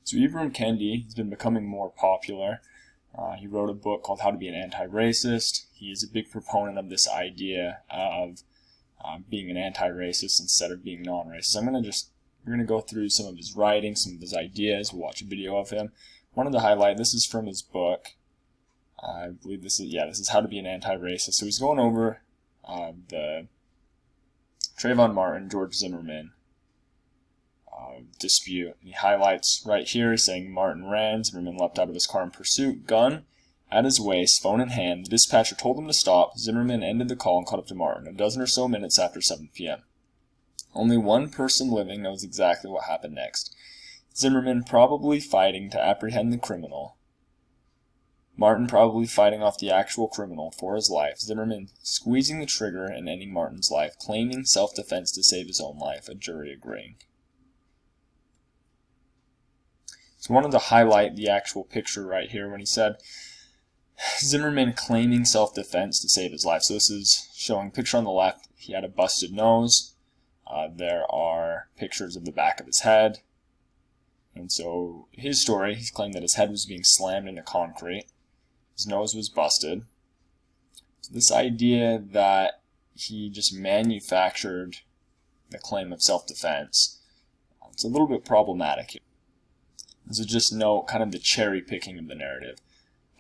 So Ibram Kendi has been becoming more popular. He wrote a book called How to Be an Anti-Racist. He is a big proponent of this idea of being an anti-racist instead of being non-racist. We're going to go through some of his writings, some of his ideas. We'll watch a video of him. Wanted to highlight, this is from his book. I believe this is How to Be an Anti-Racist. So he's going over the Trayvon Martin, George Zimmerman dispute. He highlights right here saying Martin ran, Zimmerman leapt out of his car in pursuit, gun at his waist, phone in hand. The dispatcher told him to stop. Zimmerman ended the call and caught up to Martin a dozen or so minutes after 7 p.m. Only one person living knows exactly what happened next. Zimmerman probably fighting to apprehend the criminal. Martin probably fighting off the actual criminal for his life. Zimmerman squeezing the trigger and ending Martin's life, claiming self-defense to save his own life, a jury agreeing. So I wanted to highlight the actual picture right here when he said Zimmerman claiming self-defense to save his life. So this is showing picture on the left. He had a busted nose. There are pictures of the back of his head. And so his story, he's claimed that his head was being slammed into concrete. His nose was busted. So this idea that he just manufactured the claim of self-defense, it's a little bit problematic here. So just note kind of the cherry picking of the narrative.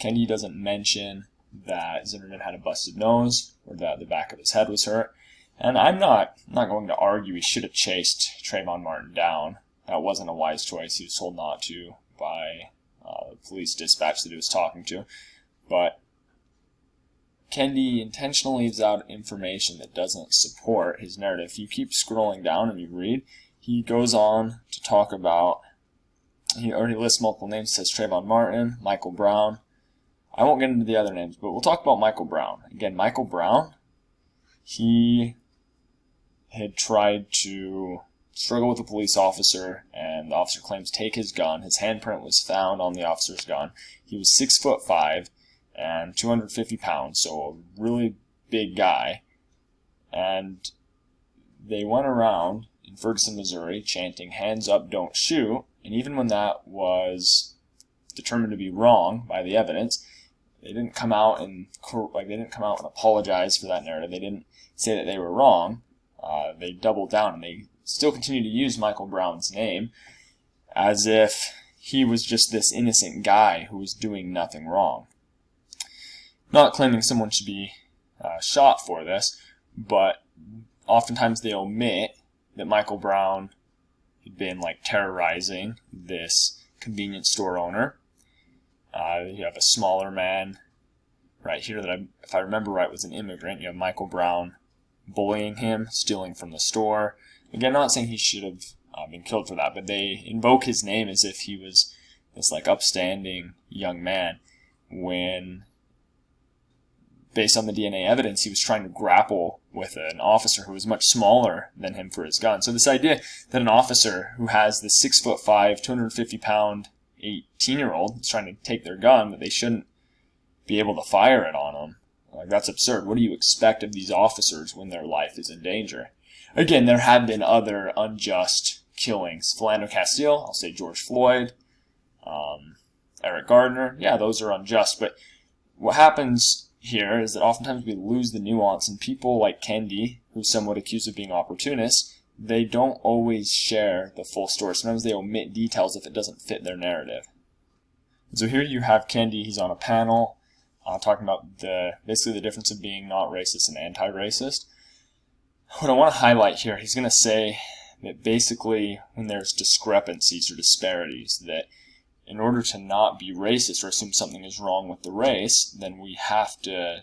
Kendi doesn't mention that Zimmerman had a busted nose or that the back of his head was hurt. And I'm not going to argue he should have chased Trayvon Martin down. That wasn't a wise choice. He was told not to by the police dispatch that he was talking to. But Kendi intentionally leaves out information that doesn't support his narrative. If you keep scrolling down and you read, he goes on to talk about, he already lists multiple names. He says Trayvon Martin, Michael Brown. I won't get into the other names, but we'll talk about Michael Brown. Again, Michael Brown, he had tried to struggle with a police officer, and the officer claims to take his gun. His handprint was found on the officer's gun. He was 6'5" and 250 pounds, so a really big guy. And they went around in Ferguson, Missouri, chanting, "Hands up, don't shoot." And even when that was determined to be wrong by the evidence, they didn't come out and apologize for that narrative. They didn't say that they were wrong. They doubled down, and they still continue to use Michael Brown's name as if he was just this innocent guy who was doing nothing wrong. Not claiming someone should be shot for this, but oftentimes they omit that Michael Brown had been terrorizing this convenience store owner. You have a smaller man right here that, if I remember right, was an immigrant. You have Michael Brown bullying him, stealing from the store. Again, not saying he should have been killed for that, but they invoke his name as if he was this upstanding young man, when based on the DNA evidence, he was trying to grapple with an officer who was much smaller than him for his gun. So this idea that an officer who has this 6'5", 250-pound 18-year-old is trying to take their gun, that they shouldn't be able to fire it on him, that's absurd. What do you expect of these officers when their life is in danger? Again, there have been other unjust killings. Philando Castile, I'll say George Floyd, Eric Gardner. Yeah, those are unjust. But what happens here is that oftentimes we lose the nuance, and people like Kendi, who some would accuse of being opportunists, they don't always share the full story. Sometimes they omit details if it doesn't fit their narrative. So here you have Kendi. He's on a panel talking about basically the difference of being not racist and anti-racist. What I want to highlight here, he's going to say that basically when there's discrepancies or disparities, that in order to not be racist or assume something is wrong with the race, then we have to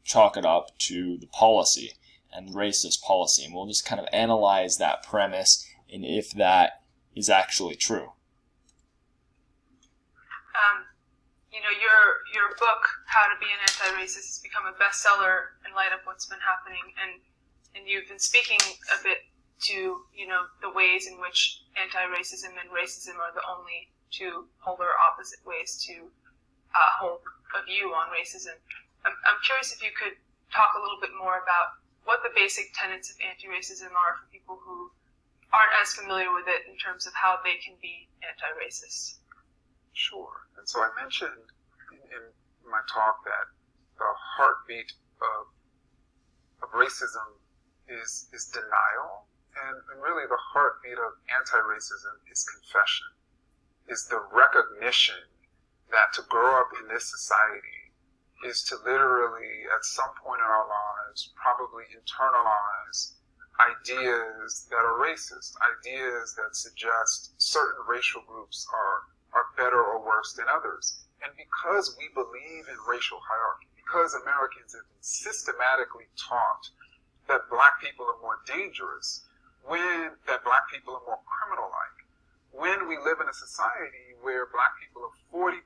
chalk it up to the policy and racist policy. And we'll just kind of analyze that premise and if that is actually true. Your book, How to Be an Anti-Racist, has become a bestseller in light of what's been happening, and you've been speaking a bit to, the ways in which anti-racism and racism are the only two polar opposite ways to hold a view on racism. I'm curious if you could talk a little bit more about what the basic tenets of anti-racism are for people who aren't as familiar with it in terms of how they can be anti-racist. Sure. And so I mentioned in my talk that the heartbeat of racism is denial, and really the heartbeat of anti-racism is confession, is the recognition that to grow up in this society is to literally, at some point in our lives, probably internalize ideas that are racist, ideas that suggest certain racial groups are better or worse than others. And because we believe in racial hierarchy, because Americans have been systematically taught that black people are more dangerous, that black people are more criminal-like, when we live in a society where black people are 40%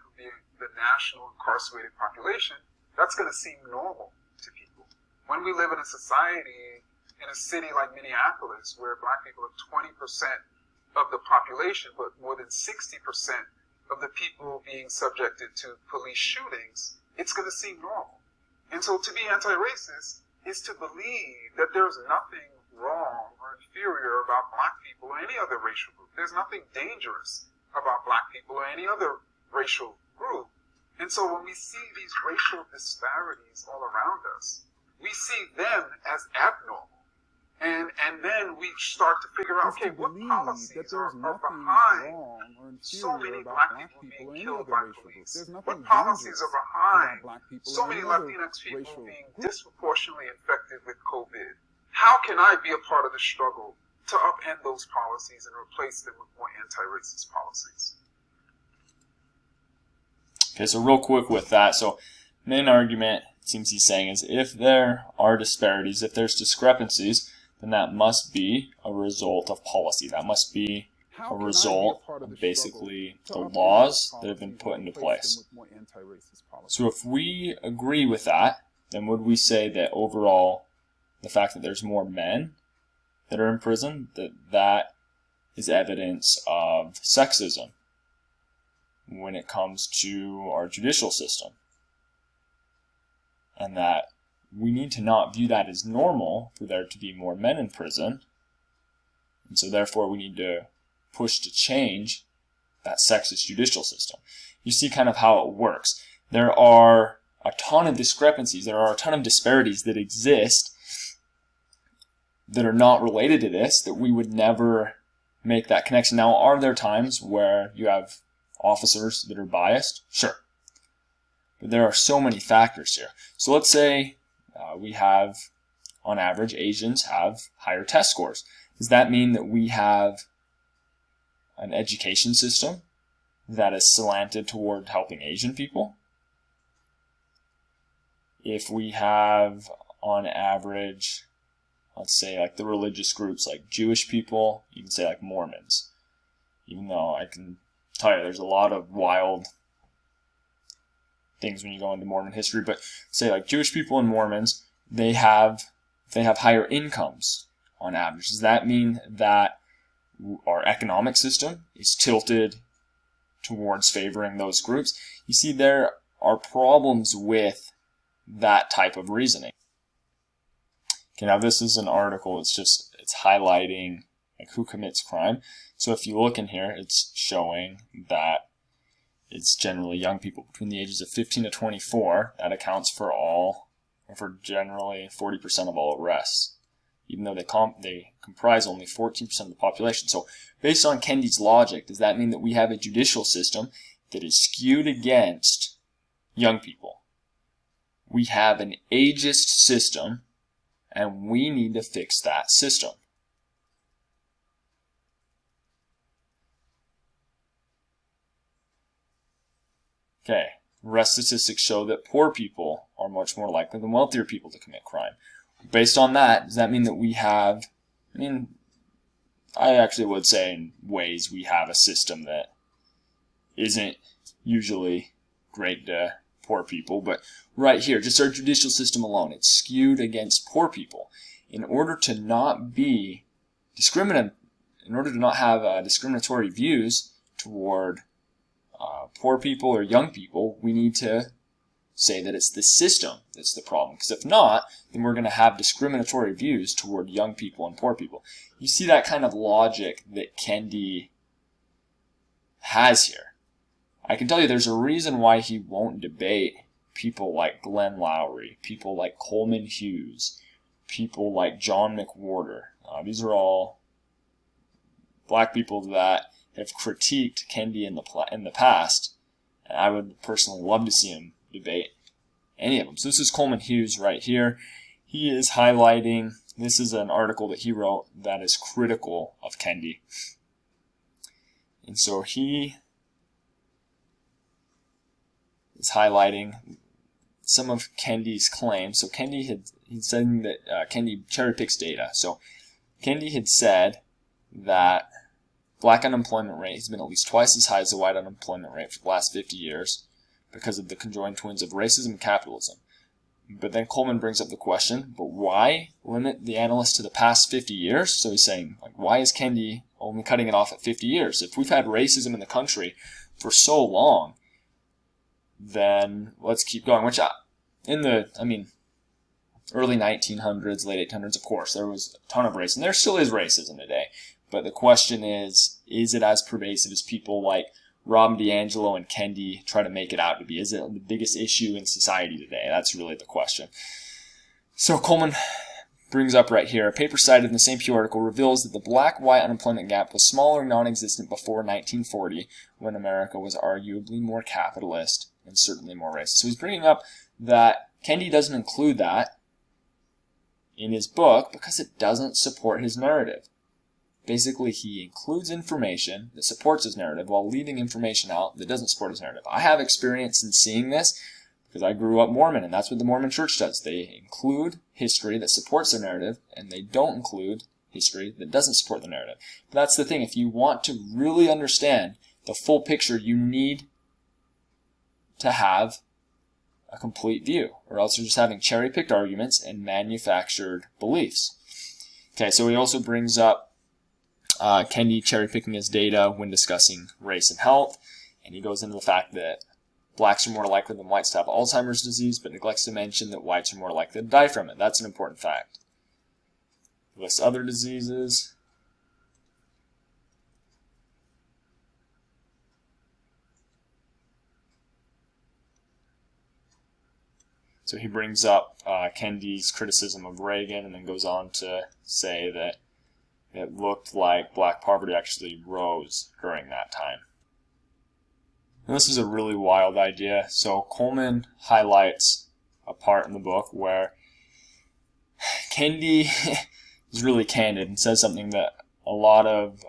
of the national incarcerated population, that's going to seem normal to people. When we live in a society, in a city like Minneapolis, where black people are 20% of the population, but more than 60% of the people being subjected to police shootings, it's going to seem normal. And so to be anti-racist is to believe that there's nothing wrong or inferior about black people or any other racial group. There's nothing dangerous about black people or any other racial group. And so when we see these racial disparities all around us, we see them as abnormal. And then we start to figure out, okay, what policies are behind so many black people being killed by police? What policies are behind so many Latinx people being disproportionately infected with COVID? How can I be a part of the struggle to upend those policies and replace them with more anti-racist policies? Okay, so real quick with that. So main argument, it seems he's saying, is if there are disparities, if there's discrepancies, then that must be a result of policy. That must be a result of basically the laws that have been put into place. So if we agree with that, then would we say that overall the fact that there's more men that are in prison, that is evidence of sexism when it comes to our judicial system? And that we need to not view that as normal for there to be more men in prison. And so therefore we need to push to change that sexist judicial system. You see kind of how it works. There are a ton of discrepancies, there are a ton of disparities that exist that are not related to this, that we would never make that connection. Now, are there times where you have officers that are biased? Sure. But there are so many factors here. So let's say we have, on average, Asians have higher test scores. Does that mean that we have an education system that is slanted toward helping Asian people? If we have, on average, let's say like the religious groups like Jewish people, you can say like Mormons. Even though I can tell you there's a lot of wild things when you go into Mormon history, but say like Jewish people and Mormons, they have higher incomes on average. Does that mean that our economic system is tilted towards favoring those groups? You see, there are problems with that type of reasoning. Okay, now this is an article, it's highlighting like who commits crime. So if you look in here, it's showing that it's generally young people between the ages of 15 to 24. That accounts for generally 40% of all arrests, even though they comprise only 14% of the population. So based on Kendi's logic, does that mean that we have a judicial system that is skewed against young people? We have an ageist system, and we need to fix that system. Okay, arrest statistics show that poor people are much more likely than wealthier people to commit crime. Based on that, does that mean that we have, I actually would say in ways we have a system that isn't usually great to poor people, but right here, just our judicial system alone, it's skewed against poor people. In order to not be in order to not have discriminatory views toward poor people or young people, we need to say that it's the system that's the problem. Because if not, then we're going to have discriminatory views toward young people and poor people. You see that kind of logic that Kendi has here. I can tell you there's a reason why he won't debate people like Glenn Lowry, people like Coleman Hughes, people like John McWhorter. These are all black people that have critiqued Kendi in the past, and I would personally love to see him debate any of them. So this is Coleman Hughes right here. He is highlighting, this is an article that he wrote that is critical of Kendi. And so he is highlighting some of Kendi's claims. So he's saying that Kendi cherry picks data. So Kendi had said that black unemployment rate has been at least twice as high as the white unemployment rate for the last 50 years because of the conjoined twins of racism and capitalism. But then Coleman brings up the question, but why limit the analyst to the past 50 years? So he's saying, like, why is Kendi only cutting it off at 50 years? If we've had racism in the country for so long, then let's keep going. Which, in the, early 1900s, late 1800s, of course, there was a ton of racism. There still is racism today. But the question is it as pervasive as people like Rob DiAngelo and Kendi try to make it out to be? Is it the biggest issue in society today? That's really the question. So Coleman brings up right here, a paper cited in the same Pew article reveals that the black-white unemployment gap was small or non-existent before 1940, when America was arguably more capitalist and certainly more racist. So he's bringing up that Kendi doesn't include that in his book because it doesn't support his narrative. Basically, he includes information that supports his narrative while leaving information out that doesn't support his narrative. I have experience in seeing this because I grew up Mormon, and that's what the Mormon Church does. They include history that supports their narrative, and they don't include history that doesn't support the narrative. But that's the thing. If you want to really understand the full picture, you need to have a complete view, or else you're just having cherry-picked arguments and manufactured beliefs. Okay, so he also brings up Kendi cherry-picking his data when discussing race and health, and he goes into the fact that blacks are more likely than whites to have Alzheimer's disease, but neglects to mention that whites are more likely to die from it. That's an important fact. He lists other diseases. So he brings up Kendi's criticism of Reagan and then goes on to say that it looked like black poverty actually rose during that time. And this is a really wild idea. So Coleman highlights a part in the book where Kendi is really candid and says something that a lot of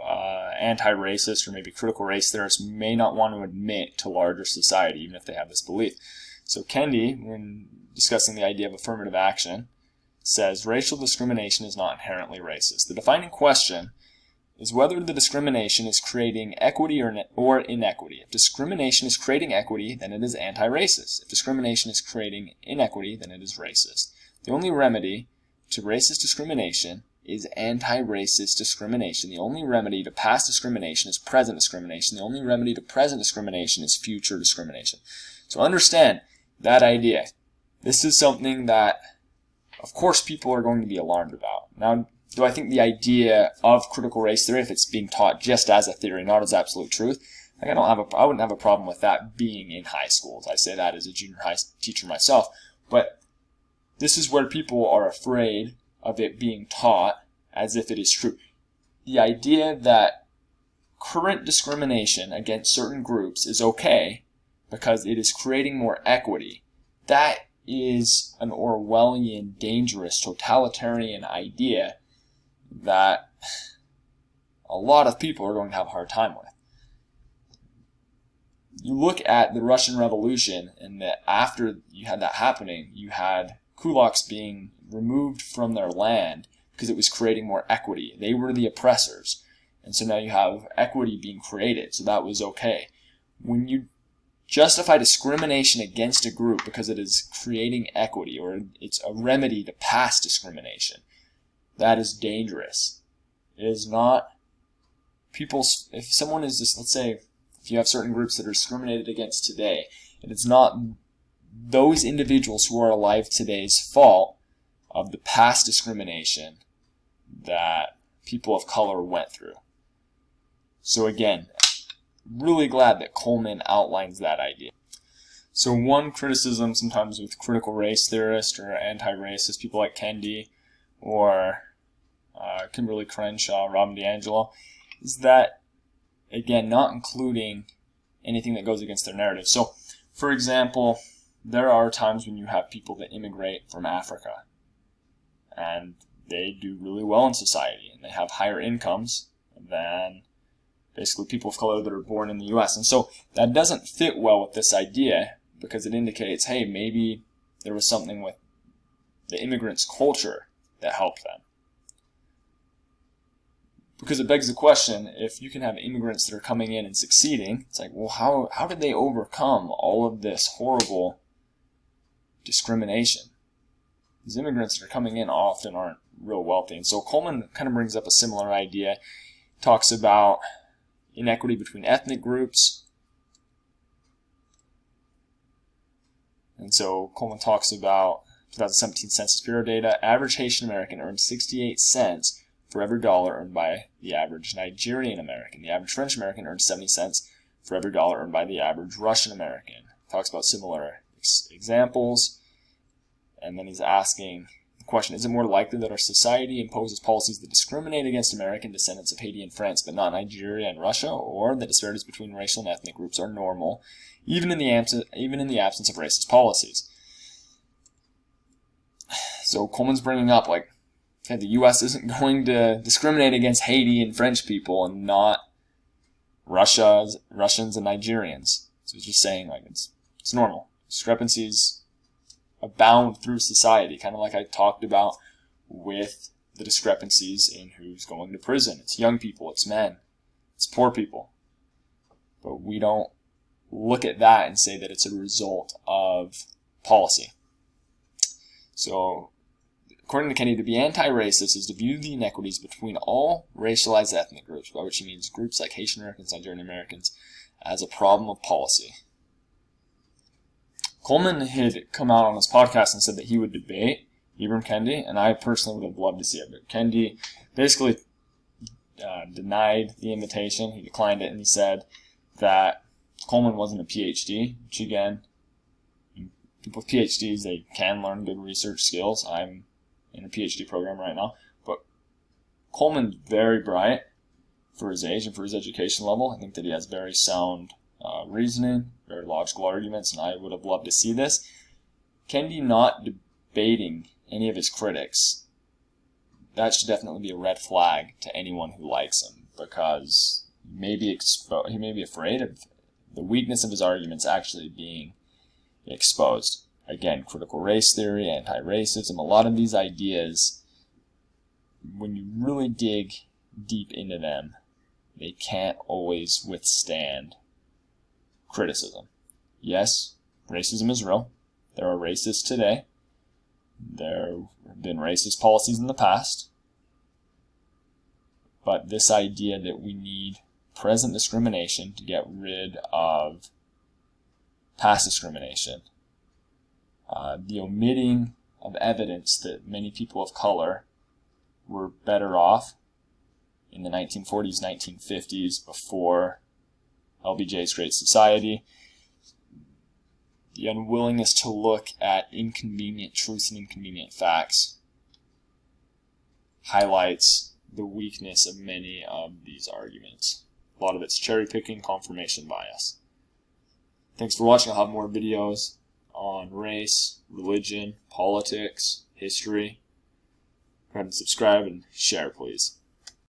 anti-racist or maybe critical race theorists may not want to admit to larger society, even if they have this belief. So Kendi, when discussing the idea of affirmative action, says racial discrimination is not inherently racist. The defining question is whether the discrimination is creating equity or inequity. If discrimination is creating equity, then it is anti-racist. If discrimination is creating inequity, then it is racist. The only remedy to racist discrimination is anti-racist discrimination. The only remedy to past discrimination is present discrimination. The only remedy to present discrimination is future discrimination. So understand that idea. This is something that, of course, people are going to be alarmed about. Now, do I think the idea of critical race theory, if it's being taught just as a theory, not as absolute truth, I wouldn't have a problem with that being in high schools. I say that as a junior high teacher myself. But this is where people are afraid of it being taught as if it is true. The idea that current discrimination against certain groups is okay because it is creating more equity, that is an Orwellian, dangerous, totalitarian idea that a lot of people are going to have a hard time with. You look at the Russian Revolution, and that after you had that happening, you had kulaks being removed from their land because it was creating more equity. They were the oppressors. And so now you have equity being created, so that was okay. When you justify discrimination against a group because it is creating equity or it's a remedy to past discrimination, that is dangerous. It is not if someone is just, let's say, if you have certain groups that are discriminated against today, and it's not those individuals who are alive today's fault of the past discrimination that people of color went through. So again, really glad that Coleman outlines that idea. So one criticism sometimes with critical race theorists or anti-racist people like Kendi or Kimberly Crenshaw, Robin DiAngelo, is that, again, not including anything that goes against their narrative. So, for example, there are times when you have people that immigrate from Africa and they do really well in society and they have higher incomes than basically people of color that are born in the U.S. And so that doesn't fit well with this idea because it indicates, hey, maybe there was something with the immigrants' culture that helped them. Because it begs the question, if you can have immigrants that are coming in and succeeding, it's like, well, how did they overcome all of this horrible discrimination? These immigrants that are coming in often aren't real wealthy. And so Coleman kind of brings up a similar idea. He talks about inequity between ethnic groups. And so Coleman talks about 2017 Census Bureau data. Average Haitian American earned 68 cents for every dollar earned by the average Nigerian American. The average French American earned 70 cents for every dollar earned by the average Russian American. Talks about similar examples. And then he's asking the question, is it more likely that our society imposes policies that discriminate against American descendants of Haiti and France, but not Nigeria and Russia, or that disparities between racial and ethnic groups are normal, even in the absence of racist policies? So Coleman's bringing up, like, okay, the U.S. isn't going to discriminate against Haiti and French people and not Russians and Nigerians. So he's just saying, like, it's normal. Discrepancies abound through society, kind of like I talked about with the discrepancies in who's going to prison. It's young people, it's men, it's poor people. But we don't look at that and say that it's a result of policy. So, according to Kendi, to be anti-racist is to view the inequities between all racialized ethnic groups, by which he means groups like Haitian Americans, Nigerian Americans, as a problem of policy. Coleman had come out on his podcast and said that he would debate Ibram Kendi, and I personally would have loved to see it. But Kendi basically denied the invitation. He declined it, and he said that Coleman wasn't a PhD, which again, people with PhDs, they can learn good research skills. I'm in a PhD program right now, but Coleman's very bright for his age and for his education level. I think that he has very sound reasoning, very logical arguments, and I would have loved to see this. Kendi not debating any of his critics, that should definitely be a red flag to anyone who likes him, because he may be afraid of the weakness of his arguments actually being exposed. Again, critical race theory, anti-racism, a lot of these ideas, when you really dig deep into them, they can't always withstand criticism. Yes, racism is real. There are racists today. There have been racist policies in the past. But this idea that we need present discrimination to get rid of past discrimination, the omitting of evidence that many people of color were better off in the 1940s, 1950s, before LBJ's Great Society, the unwillingness to look at inconvenient truths and inconvenient facts highlights the weakness of many of these arguments. A lot of it's cherry-picking, confirmation bias. Thanks for watching. I'll have more videos on race, religion, politics, history. Go ahead and subscribe and share, please.